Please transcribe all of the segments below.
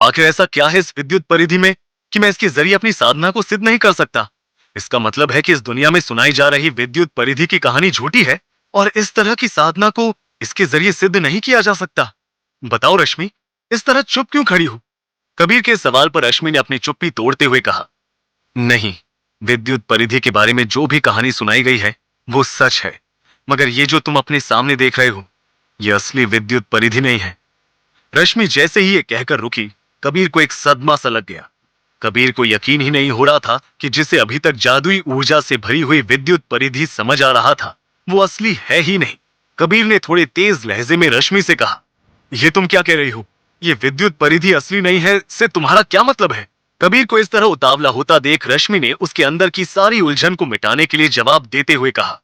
आखिर ऐसा क्या है इस विद्युत परिधि में कि मैं इसके जरिए अपनी साधना को सिद्ध नहीं कर सकता? इसका मतलब है कि इस दुनिया में सुनाई जा रही विद्युत परिधि की कहानी झूठी है और इस तरह की साधना को इसके जरिए सिद्ध नहीं किया जा सकता। बताओ रश्मि, इस तरह चुप क्यों खड़ी हो? कबीर के सवाल पर रश्मि ने अपनी चुप्पी तोड़ते हुए कहा, नहीं, विद्युत परिधि के बारे में जो भी कहानी सुनाई गई है वो सच है, मगर ये जो तुम अपने सामने देख रहे हो ये असली विद्युत परिधि नहीं है। रश्मि जैसे ही ये कहकर रुकी, कबीर को एक सदमा सा लग गया। कबीर को यकीन ही नहीं हो रहा था कि जिसे अभी तक जादुई ऊर्जा से भरी हुई विद्युत परिधि समझ आ रहा था वो असली है ही नहीं। कबीर ने थोड़े तेज लहजे में रश्मि से कहा, ये तुम क्या कह रही हो? ये विद्युत परिधि असली नहीं है से तुम्हारा क्या मतलब है? कबीर को इस तरह उतावला होता देख रश्मि ने उसके अंदर की सारी उलझन को मिटाने के लिए जवाब देते हुए कहा,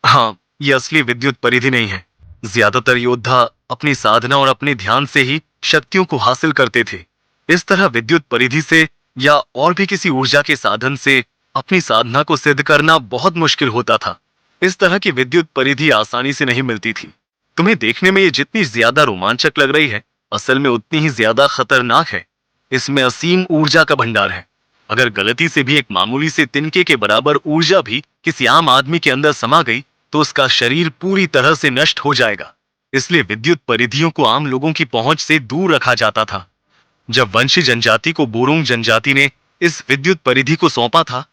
हाँ, ये असली विद्युत परिधि नहीं है। ज्यादातर योद्धा अपनी साधना और अपने ध्यान से ही शक्तियों को हासिल करते थे। इस तरह विद्युत परिधि से या और भी किसी ऊर्जा के साधन से अपनी साधना को सिद्ध करना बहुत मुश्किल होता था। इस तरह की विद्युत परिधि आसानी से नहीं मिलती थी। तुम्हें देखने में ये जितनी ज्यादा रोमांचक लग रही है, असल में उतनी ही ज्यादा खतरनाक है। इसमें असीम ऊर्जा का भंडार है। अगर गलती से भी एक मामूली से तिनके के बराबर ऊर्जा भी किसी आम आदमी के अंदर समा गई तो उसका शरीर पूरी तरह से नष्ट हो जाएगा। इसलिए विद्युत परिधियों को आम लोगों की पहुंच से दूर रखा जाता था। जब वंशी जनजाति को बोरोंग जनजाति ने इस विद्युत परिधि को सौंपा था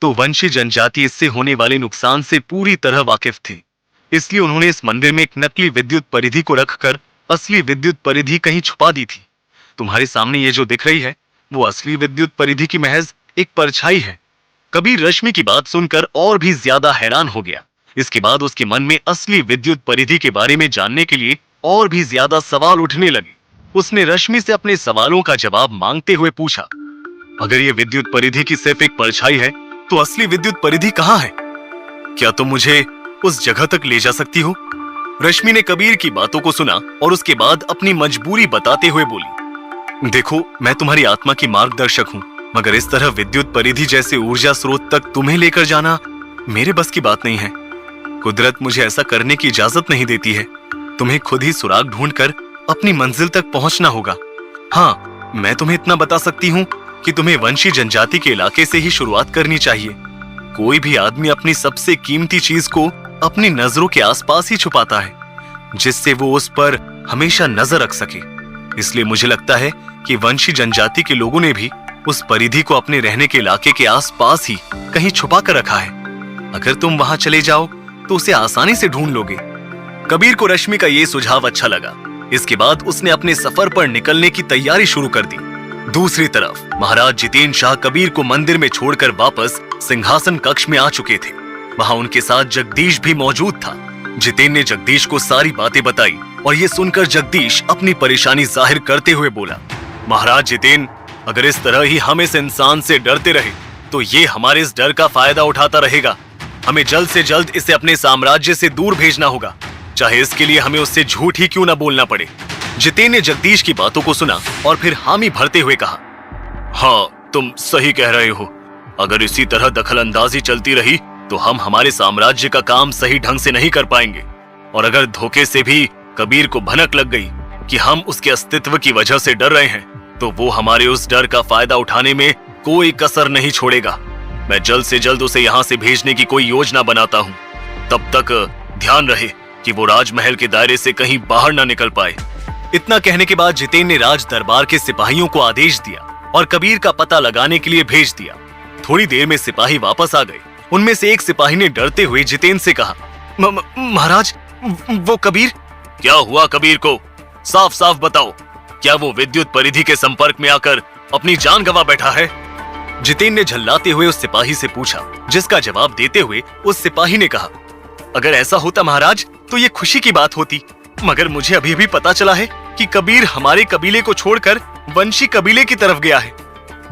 तो वंशी जनजाति इससे होने वाले नुकसान से पूरी तरह वाकिफ थी। इसलिए उन्होंने इस मंदिर में एक नकली विद्युत परिधि को रखकर असली विद्युत परिधि कहीं छुपा दी थी। तुम्हारे सामने ये जो दिख रही है वो असली विद्युत परिधि की महज एक परछाई है। कबीर रश्मि की बात सुनकर और भी ज्यादा हैरान हो गया। इसके बाद उसके मन में असली विद्युत परिधि के बारे में जानने के लिए और भी ज्यादा सवाल उठने लगे। उसने रश्मि से अपने सवालों का जवाब मांगते हुए पूछा, अगर ये विद्युत परिधि की सिर्फ एक परछाई है तो असली विद्युत परिधि कहाँ है? क्या तुम मुझे उस जगह तक ले जा सकती हो? रश्मि ने कबीर की बातों को सुना और उसके बाद अपनी मजबूरी बताते हुए बोली, देखो, मैं तुम्हारी आत्मा की मार्गदर्शक हूँ, मगर इस तरह विद्युत परिधि जैसे ऊर्जा स्रोत तक तुम्हें लेकर जाना मेरे बस की बात नहीं है। कुदरत मुझे ऐसा करने की इजाजत नहीं देती है। तुम्हें खुद ही सुराग ढूंढकर अपनी मंजिल तक पहुंचना होगा। हाँ, मैं तुम्हें इतना बता सकती हूँ कि तुम्हें वंशी जनजाति के इलाके से ही शुरुआत करनी चाहिए। कोई भी आदमी अपनी सबसे कीमती चीज को अपनी नजरों के आसपास ही छुपाता है, जिससे वो उस पर हमेशा नजर रख सके। इसलिए मुझे लगता है कि वंशी जनजाति के लोगों ने भी उस परिधि को अपने रहने के इलाके के आसपास ही कहीं छुपा कर रखा है। अगर तुम वहां चले जाओ तो उसे आसानी से ढूंढ लोगे। कबीर को रश्मि का ये सुझाव अच्छा लगा। इसके बाद उसने अपने सफर पर निकलने की तैयारी शुरू कर दी। दूसरी तरफ महाराज जितेंद्र शाह कबीर को मंदिर में छोड़कर वापस सिंहासन कक्ष में आ चुके थे। वहां उनके साथ जगदीश भी मौजूद था। जितेंद्र ने जगदीश को सारी बातें बताई और ये सुनकर जगदीश अपनी परेशानी जाहिर करते हुए बोला, महाराज जितेंद्र, अगर इस तरह ही हम इस इंसान से डरते रहे तो ये हमारे इस डर का फायदा उठाता रहेगा। हमें जल्द से जल्द इसे अपने साम्राज्य से दूर भेजना होगा, चाहे इसके लिए हमें उससे झूठ ही क्यों ना बोलना पड़े। जितेंद्र ने जगदीश की बातों को सुना और फिर हामी भरते हुए कहा, हाँ, तुम सही कह रहे हो। अगर इसी तरह दखल अंदाजी चलती रही तो हम हमारे साम्राज्य का काम सही ढंग से नहीं कर पाएंगे। और अगर धोखे से भी कबीर को भनक लग गई कि हम उसके अस्तित्व की वजह से डर रहे हैं तो वो हमारे उस डर का फायदा उठाने में कोई कसर नहीं छोड़ेगा। मैं जल्द से जल्द उसे यहाँ से भेजने की कोई योजना बनाता हूँ। तब तक ध्यान रहे कि वो राजमहल के दायरे से कहीं बाहर ना निकल पाए। इतना कहने के बाद जितेंद्र ने राज दरबार के सिपाहियों को आदेश दिया और कबीर का पता लगाने के लिए भेज दिया। थोड़ी देर में सिपाही वापस आ गए। उनमें से एक सिपाही ने डरते हुए जितेंद्र से कहा, महाराज, वो कबीर। क्या हुआ कबीर को? साफ साफ बताओ, क्या वो विद्युत परिधि के संपर्क में आकर अपनी जान गंवा बैठा है? जितेंद्र ने झल्लाते हुए उस सिपाही से पूछा, जिसका जवाब देते हुए उस सिपाही ने कहा, अगर ऐसा होता महाराज तो ये खुशी की बात होती, मगर मुझे अभी अभी पता चला है कि कबीर हमारे कबीले को छोड़कर वंशी कबीले की तरफ गया है।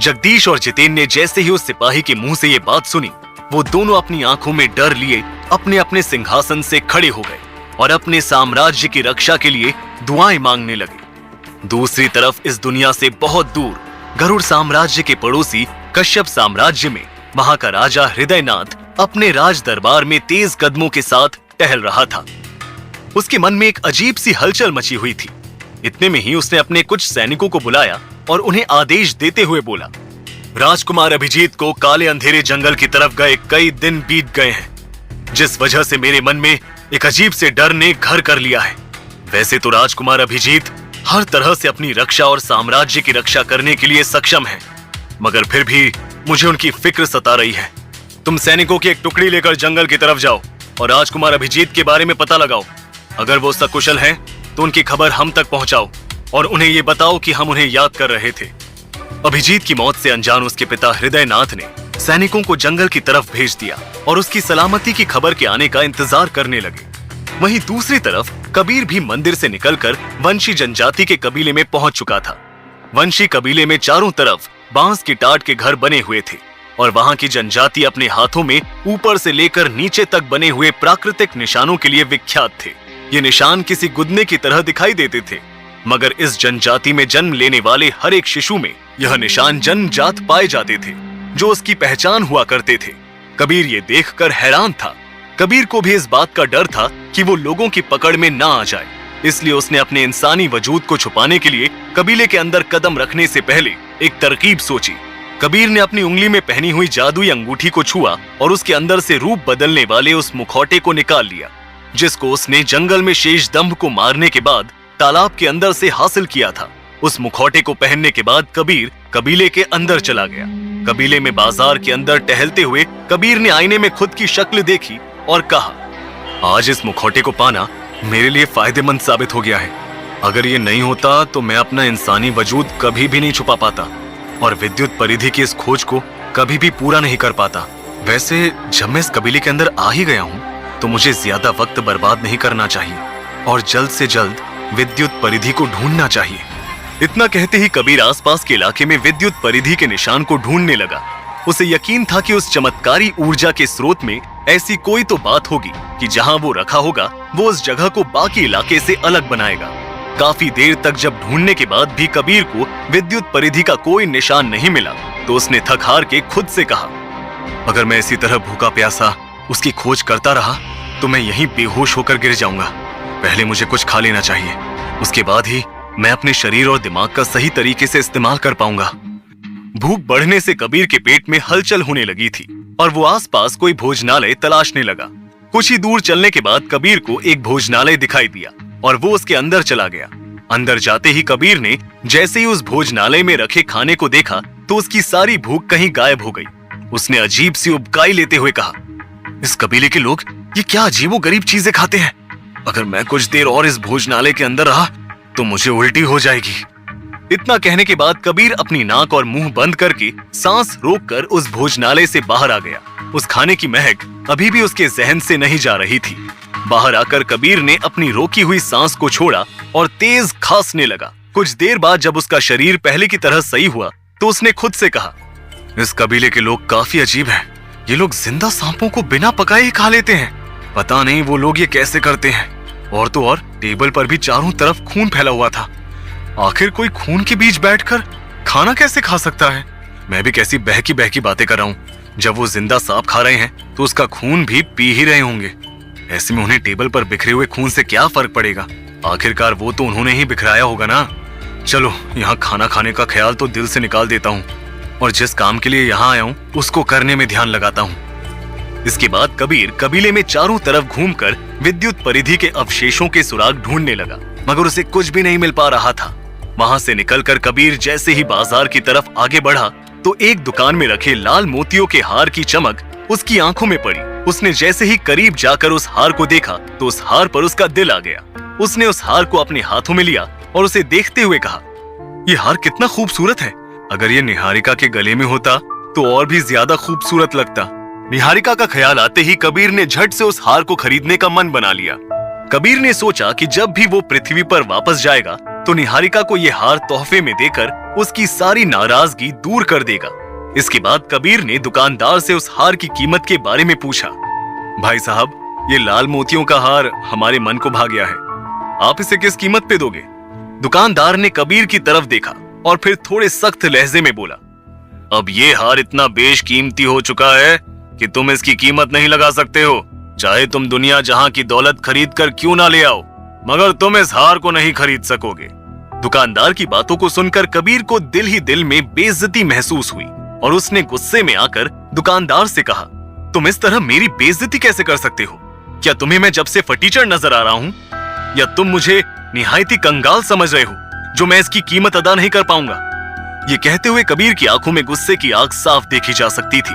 जगदीश और जितेंद्र ने जैसे ही उस सिपाही के मुंह से ये बात सुनी, वो दोनों अपनी आंखों में डर लिए अपने अपने सिंहासन से खड़े हो गए और अपने साम्राज्य की रक्षा के लिए दुआएं मांगने लगे। दूसरी तरफ इस दुनिया से बहुत दूर गरुड़ साम्राज्य के पड़ोसी कश्यप साम्राज्य में वहां का राजा हृदयनाथ अपने राज दरबार में तेज कदमों के साथ टहल रहा था। उसके मन में एक अजीब सी हलचल मची हुई थी। इतने में ही उसने अपने कुछ सैनिकों को बुलाया और उन्हें आदेश देते हुए बोला, राजकुमार अभिजीत को काले अंधेरे जंगल की तरफ गए कई दिन बीत गए हैं, जिस वजह से मेरे मन में एक अजीब से डर ने घर कर लिया है। वैसे तो राजकुमार अभिजीत हर तरह से अपनी रक्षा और साम्राज्य की रक्षा करने के लिए सक्षम है, मगर फिर भी मुझे उनकी फिक्र सता रही है। तुम सैनिकों की एक टुकड़ी लेकर जंगल की तरफ जाओ और राजकुमार अभिजीत के बारे में पता लगाओ। अगर वो सकुशल हैं, तो उनकी खबर हम तक पहुंचाओ और उन्हें ये बताओ कि हम उन्हें याद कर रहे थे। अभिजीत की मौत से अनजान उसके पिता हृदयनाथ ने सैनिकों को जंगल की तरफ भेज दिया और उसकी सलामती की खबर के आने का इंतजार करने लगे। वहीं दूसरी तरफ कबीर भी मंदिर से निकलकर वंशी जनजाति के कबीले में पहुंच चुका था। वंशी कबीले में चारों तरफ बांस की टाट के घर बने हुए थे और वहां की जनजाति अपने हाथों में ऊपर से लेकर नीचे तक बने हुए प्राकृतिक निशानों के लिए विख्यात थे। ये निशान किसी गुदने की तरह दिखाई देते थे, मगर इस जनजाति में जन्म लेने वाले हर एक शिशु में यह निशान जन्मजात पाए जाते थे, जो उसकी पहचान हुआ करते थे। कबीर ये देखकर हैरान था। कबीर को भी इस बात का डर था कि वो लोगों की पकड़ में ना आ जाए, इसलिए उसने अपने इंसानी वजूद को छुपाने के लिए कबीले के अंदर कदम रखने से पहले एक तरकीब सोची। कबीर ने अपनी उंगली में पहनी हुई जादुई अंगूठी को छुआ और उसके अंदर से रूप बदलने वाले उस मुखौटे को निकाल लिया, जिसको उसने जंगल में शेषदंभ को मारने के बाद तालाब के अंदर से हासिल किया था। उस मुखौटे को पहनने के बाद कबीर कबीले के अंदर चला गया। कबीले में बाजार के अंदर टहलते हुए कबीर ने आईने में खुद की शक्ल देखी और कहा, आज इस मुखौटे को पाना मेरे लिए फायदेमंद साबित हो गया है। अगर ये नहीं होता तो मैं अपना इंसानी वजूद कभी भी नहीं छुपा पाता और विद्युत परिधि की इस खोज को कभी भी पूरा नहीं कर पाता। वैसे जब मैं इस कबीले के अंदर आ ही गया हूँ तो मुझे ज्यादा वक्त बर्बाद नहीं करना चाहिए और जल्द से जल्द विद्युत परिधि को ढूंढना चाहिए। इतना कहते ही कबीर आसपास के इलाके में विद्युत परिधि के निशान को ढूंढने लगा। उसे यकीन था कि उस चमत्कारी ऊर्जा के स्रोत में ऐसी कोई तो बात होगी कि जहां वो रखा होगा वो उस जगह को बाकी इलाके से अलग बनाएगा। काफी देर तक जब ढूंढने के बाद भी कबीर को विद्युत परिधि का कोई निशान नहीं मिला तो उसने थक हार के खुद से कहा, अगर मैं इसी तरह भूखा प्यासा उसकी खोज करता रहा तो मैं यहीं बेहोश होकर गिर जाऊंगा। पहले मुझे कुछ खा लेना चाहिए, उसके बाद ही मैं अपने शरीर और दिमाग का सही तरीके से इस्तेमाल कर पाऊंगा। भूख बढ़ने से कबीर के पेट में हलचल होने लगी थी और वो आसपास कोई भोजनालय तलाशने लगा। कुछ ही दूर चलने के बाद कबीर को एक भोजनालय दिखाई दिया और वो उसके अंदर चला गया। अंदर जाते ही कबीर ने जैसे ही उस भोजनालय में रखे खाने को देखा तो उसकी सारी भूख कहीं गायब हो गई। उसने अजीब सी उबकाई लेते हुए कहा, इस कबीले के लोग ये क्या अजीबोगरीब चीजें खाते हैं। अगर मैं कुछ देर और इस भोजनालय के अंदर रहा तो मुझे उल्टी हो जाएगी। इतना कहने के बाद कबीर अपनी नाक और मुंह बंद करके सांस रोककर उस भोजनालय से बाहर आ गया। उस खाने की महक अभी भी उसके जहन से नहीं जा रही थी। बाहर आकर कबीर ने अपनी रोकी हुई सांस को छोड़ा और तेज खांसने लगा। कुछ देर बाद जब उसका शरीर पहले की तरह सही हुआ तो उसने खुद से कहा, इस कबीले के लोग काफी अजीब हैं। ये लोग जिंदा सांपों को बिना पकाए ही खा लेते हैं। पता नहीं वो लोग ये कैसे करते हैं। और तो और टेबल पर भी चारों तरफ खून फैला हुआ था। आखिर कोई खून के बीच बैठकर खाना कैसे खा सकता है। मैं भी कैसी बहकी बहकी बातें कर रहा हूँ। जब वो जिंदा सांप खा रहे हैं तो उसका खून भी पी ही रहे होंगे। ऐसे में उन्हें टेबल पर बिखरे हुए खून से क्या फर्क पड़ेगा। आखिरकार वो तो उन्होंने ही बिखराया होगा ना। चलो यहाँ खाना खाने का ख्याल तो दिल से निकाल देता हूँ और जिस काम के लिए यहाँ आया हूँ उसको करने में ध्यान लगाता हूँ। इसके बाद कबीर कबीले में चारों तरफ घूमकर विद्युत परिधि के अवशेषों के सुराग ढूंढने लगा, मगर उसे कुछ भी नहीं मिल पा रहा था। वहां से निकलकर कबीर जैसे ही बाजार की तरफ आगे बढ़ा तो एक दुकान में रखे लाल मोतियों के हार की चमक उसकी आंखों में पड़ी। उसने जैसे ही करीब जाकर उस हार को देखा तो उस हार पर उसका दिल आ गया। उसने उस हार को अपने हाथों में लिया और उसे देखते हुए कहा, ये हार कितना खूबसूरत है। अगर ये निहारिका के गले में होता तो और भी ज्यादा खूबसूरत लगता। निहारिका का ख्याल आते ही कबीर ने झट से उस हार को खरीदने का मन बना लिया। कबीर ने सोचा कि जब भी वो पृथ्वी पर वापस जाएगा तो निहारिका को ये हार तोहफे में देकर उसकी सारी नाराजगी दूर कर देगा। इसके बाद कबीर ने दुकानदार से उस हार की कीमत के बारे में पूछा। भाई साहब, ये लाल मोतियों का हार हमारे मन को भा गया है, आप इसे किस कीमत पे दोगे? दुकानदार ने कबीर की तरफ देखा और फिर थोड़े सख्त लहजे में बोला, अब ये हार इतना बेशकीमती हो चुका है कि तुम इसकी कीमत नहीं लगा सकते हो। चाहे तुम दुनिया जहां की दौलत खरीद कर क्यों ना ले आओ, मगर तुम इस हार को नहीं खरीद सकोगे। दुकानदार की बातों को सुनकर कबीर को दिल ही दिल में बेइज्जती महसूस हुई और उसने गुस्से में आकर दुकानदार से कहा, तुम इस तरह मेरी बेइज्जती कैसे कर सकते हो? क्या तुम्हें मैं जब से फटीचर नजर आ रहा हूँ? या तुम मुझे निहायती कंगाल समझ रहे हो जो मैं इसकी कीमत अदा नहीं कर पाऊंगा? ये कहते हुए कबीर की आंखों में गुस्से की आग साफ देखी जा सकती थी।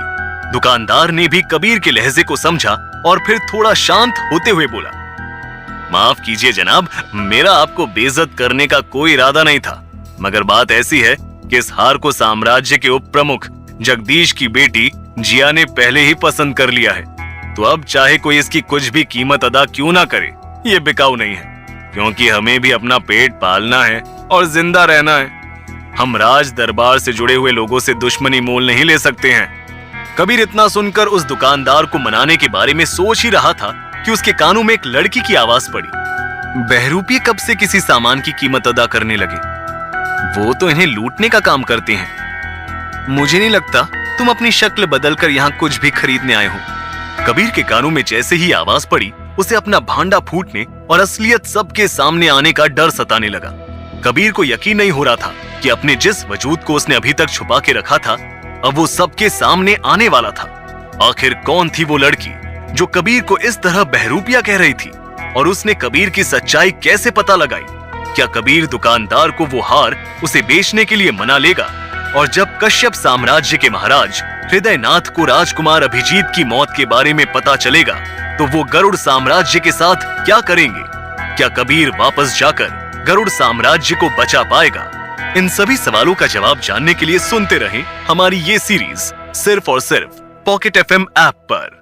दुकानदार ने भी कबीर के लहजे को समझा और फिर थोड़ा शांत होते हुए बोला, माफ कीजिए जनाब, मेरा आपको बेइज्जत करने का कोई इरादा नहीं था, मगर बात ऐसी है कि इस हार को साम्राज्य के उप प्रमुख जगदीश की बेटी जिया ने पहले ही पसंद कर लिया है, तो अब चाहे कोई इसकी कुछ भी कीमत अदा क्यों ना करे, ये बिकाऊ नहीं है, क्योंकि हमें भी अपना पेट पालना है और जिंदा रहना है। हम राज दरबार से जुड़े हुए लोगों से दुश्मनी मोल नहीं ले सकते हैं। कबीर इतना सुनकर उस दुकानदार को मनाने के बारे में सोच ही रहा था कि उसके कानों में एक लड़की की आवाज पड़ी। बहरूपी कब से किसी सामान की कीमत अदा करने लगे? वो तो इन्हें लूटने का काम करते हैं। मुझे नहीं लगता तुम अपनी शक्ल बदलकर यहाँ कुछ भी खरीदने आए हो। कबीर के कानों में जैसे ही आवाज पड़ी, उसे अपना भांडा फूटने और असलियत सबके सामने आने का डर सताने लगा। कबीर को यकीन नहीं हो रहा था कि अपने जिस वजूद को उसने अभी तक छुपा के रखा था, अब वो सबके सामने आने वाला था। आखिर कौन थी वो लड़की जो कबीर को इस तरह बहरूपिया कह रही थी, और उसने कबीर की सच्चाई कैसे पता लगाई? क्या कबीर दुकानदार को वो हार उसे बेचने के लिए मना लेगा? और जब कश्यप साम्राज्य के महाराज हृदयनाथ को राजकुमार अभिजीत की मौत के बारे में पता चलेगा, तो वो गरुड़ साम्राज्य के साथ क्या करेंगे? क्या कबीर वापस जाकर गरुड़ साम्राज्य को बचा पाएगा? इन सभी सवालों का जवाब जानने के लिए सुनते रहें हमारी ये सीरीज सिर्फ और सिर्फ पॉकेट FM ऐप पर।